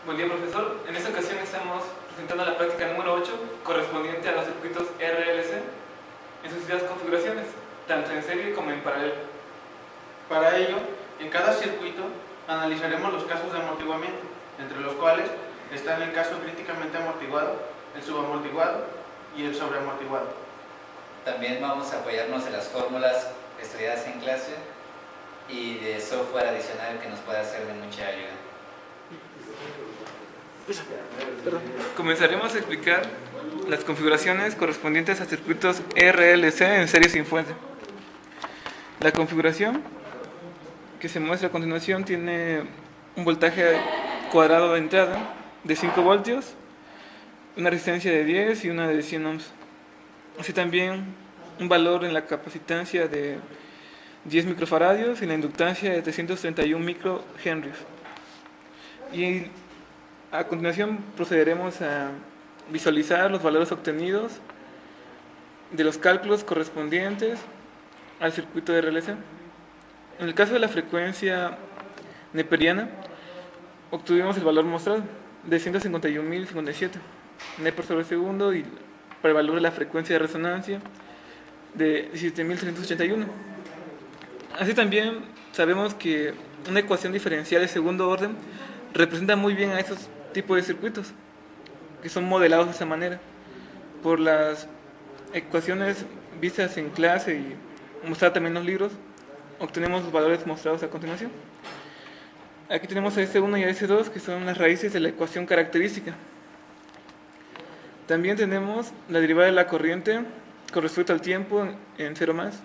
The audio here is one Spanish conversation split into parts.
Buen día, profesor. En esta ocasión estamos presentando la práctica número 8 correspondiente a los circuitos RLC en sus diversas configuraciones, tanto en serie como en paralelo. Para ello, en cada circuito analizaremos los casos de amortiguamiento, entre los cuales están el caso críticamente amortiguado, el subamortiguado y el sobreamortiguado. También vamos a apoyarnos de las fórmulas estudiadas en clase y de software adicional que nos pueda ser de mucha ayuda. Comenzaremos a explicar las configuraciones correspondientes a circuitos RLC en serie sin fuente. La configuración que se muestra a continuación tiene un voltaje cuadrado de entrada de 5 voltios, una resistencia de 10 y una de 100 ohms. Así también un valor en la capacitancia de 10 microfaradios y la inductancia de 331 microhenrios. Y a continuación procederemos a visualizar los valores obtenidos de los cálculos correspondientes al circuito de RLC. En el caso de la frecuencia neperiana, obtuvimos el valor mostrado de 151.057 Nep sobre segundo, y para el valor de la frecuencia de resonancia de 17.381. Así también sabemos que una ecuación diferencial de segundo orden representa muy bien a esos tipos de circuitos que son modelados de esa manera por las ecuaciones vistas en clase y mostradas también en los libros. Obtenemos los valores mostrados a continuación. Aquí tenemos a S1 y a S2, que son las raíces de la ecuación característica. También tenemos la derivada de la corriente con respecto al tiempo en 0 más,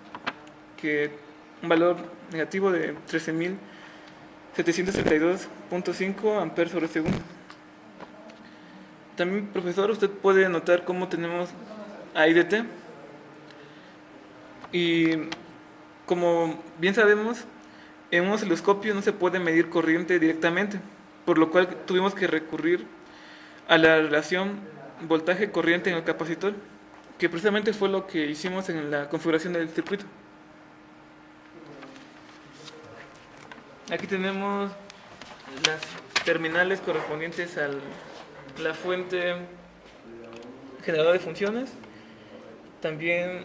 que un valor negativo de 13.732.5 amperes sobre segundo. También, profesor, usted puede notar cómo tenemos a IDT. Y como bien sabemos, en un osciloscopio no se puede medir corriente directamente, por lo cual tuvimos que recurrir a la relación voltaje-corriente en el capacitor, que precisamente fue lo que hicimos en la configuración del circuito. Aquí tenemos las terminales correspondientes a la fuente generadora de funciones, también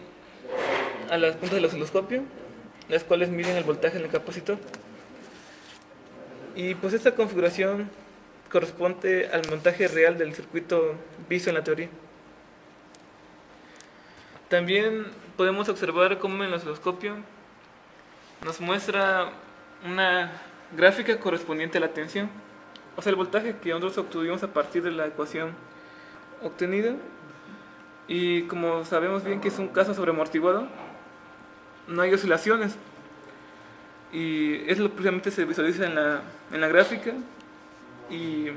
a las puntas del osciloscopio, las cuales miden el voltaje en el capacitor. Y pues esta configuración corresponde al montaje real del circuito visto en la teoría. También podemos observar cómo en el osciloscopio nos muestra una gráfica correspondiente a la tensión, o sea, el voltaje que nosotros obtuvimos a partir de la ecuación obtenida. Y como sabemos bien que es un caso sobreamortiguado, no hay oscilaciones, y es lo que precisamente se visualiza en la gráfica. Y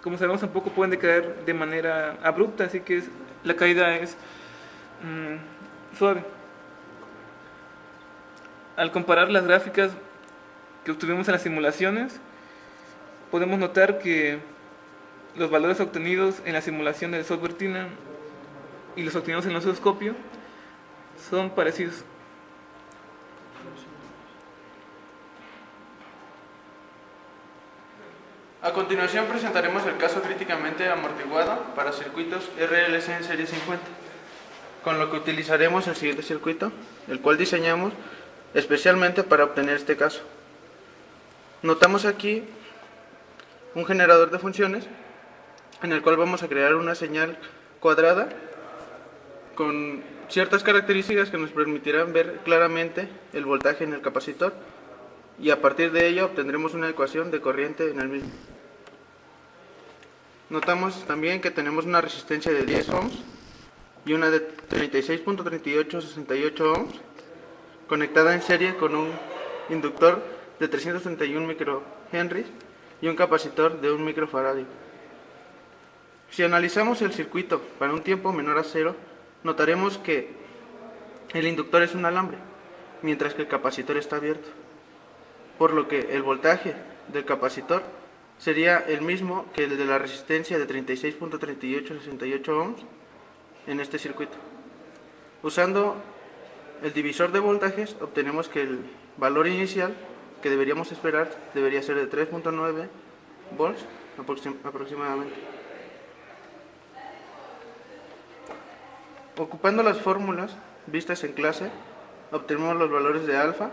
como sabemos, tampoco pueden decaer de manera abrupta, así que la caída es suave. Al comparar las gráficas que obtuvimos en las simulaciones, podemos notar que los valores obtenidos en la simulación del software TINA y los obtenidos en el osciloscopio son parecidos. A continuación presentaremos el caso críticamente amortiguado para circuitos RLC en serie 50, con lo que utilizaremos el siguiente circuito, el cual diseñamos especialmente para obtener este caso. Notamos aquí un generador de funciones en el cual vamos a crear una señal cuadrada con ciertas características que nos permitirán ver claramente el voltaje en el capacitor, y a partir de ello obtendremos una ecuación de corriente en el mismo. Notamos también que tenemos una resistencia de 10 ohms y una de 36.3868 ohms conectada en serie con un inductor de 331 microhenries y un capacitor de 1 microfaradio. Si analizamos el circuito para un tiempo menor a 0, notaremos que el inductor es un alambre, mientras que el capacitor está abierto, por lo que el voltaje del capacitor sería el mismo que el de la resistencia de 36.3868 ohms en este circuito. Usando el divisor de voltajes, obtenemos que el valor inicial que deberíamos esperar debería ser de 3.9 volts aproximadamente. Ocupando las fórmulas vistas en clase, obtenemos los valores de alfa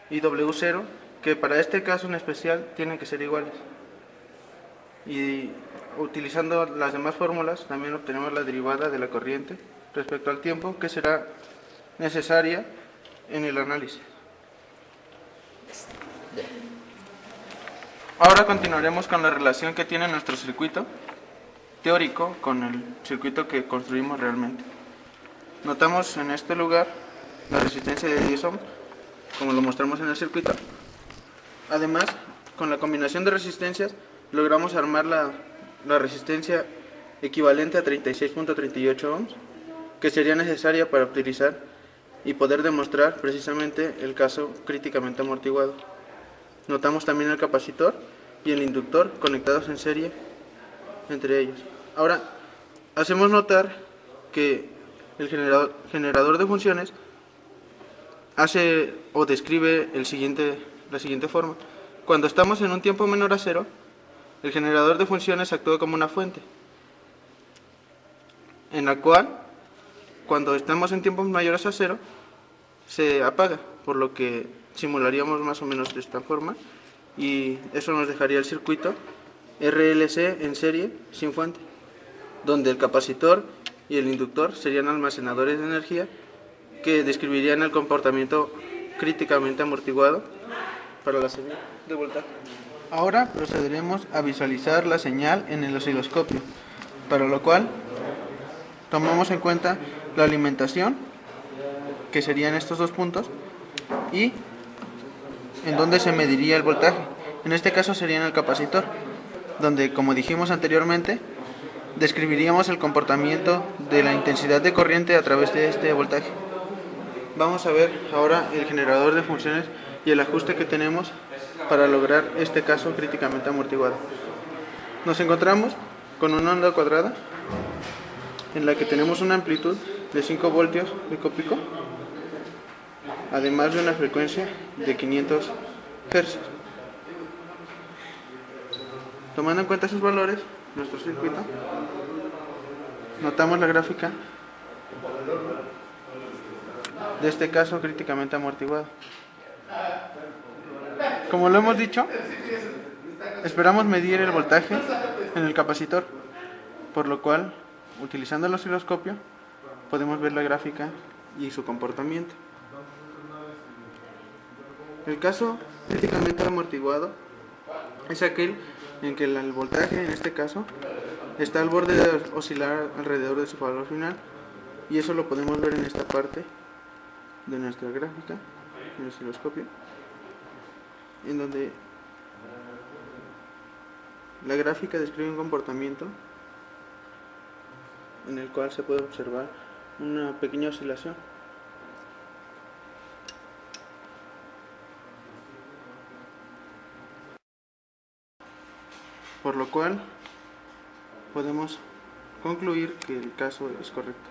y W0, que para este caso en especial tienen que ser iguales. Y utilizando las demás fórmulas también obtenemos la derivada de la corriente respecto al tiempo que será necesaria en el análisis. Ahora continuaremos con la relación que tiene nuestro circuito teórico con el circuito que construimos realmente. Notamos en este lugar la resistencia de 10 ohms, como lo mostramos en el circuito. Además, con la combinación de resistencias logramos armar la resistencia equivalente a 36.38 ohms, que sería necesaria para utilizar y poder demostrar precisamente el caso críticamente amortiguado. Notamos también el capacitor y el inductor conectados en serie entre ellos. Ahora, hacemos notar que el generador de funciones hace o describe la siguiente forma. Cuando estamos en un tiempo menor a cero, el generador de funciones actúa como una fuente, en la cual, cuando estamos en tiempos mayores a cero, se apaga, por lo que simularíamos más o menos de esta forma, y eso nos dejaría el circuito RLC en serie sin fuente, donde el capacitor y el inductor serían almacenadores de energía que describirían el comportamiento críticamente amortiguado para la señal de voltaje. Ahora procederemos a visualizar la señal en el osciloscopio, para lo cual tomamos en cuenta la alimentación, que serían estos dos puntos, y en donde se mediría el voltaje. En este caso sería en el capacitor, donde, como dijimos anteriormente, describiríamos el comportamiento de la intensidad de corriente a través de este voltaje. Vamos a ver ahora el generador de funciones y el ajuste que tenemos para lograr este caso críticamente amortiguado. Nos encontramos con una onda cuadrada en la que tenemos una amplitud de 5 voltios pico pico, además de una frecuencia de 500 Hz. Tomando en cuenta esos valores, nuestro circuito, notamos la gráfica de este caso críticamente amortiguado. Como lo hemos dicho, esperamos medir el voltaje en el capacitor, por lo cual, utilizando el osciloscopio, podemos ver la gráfica y su comportamiento. El caso críticamente amortiguado es aquel en que el voltaje, en este caso, está al borde de oscilar alrededor de su valor final, y eso lo podemos ver en esta parte de nuestra gráfica, en el osciloscopio, en donde la gráfica describe un comportamiento en el cual se puede observar una pequeña oscilación. Por lo cual podemos concluir que el caso es correcto.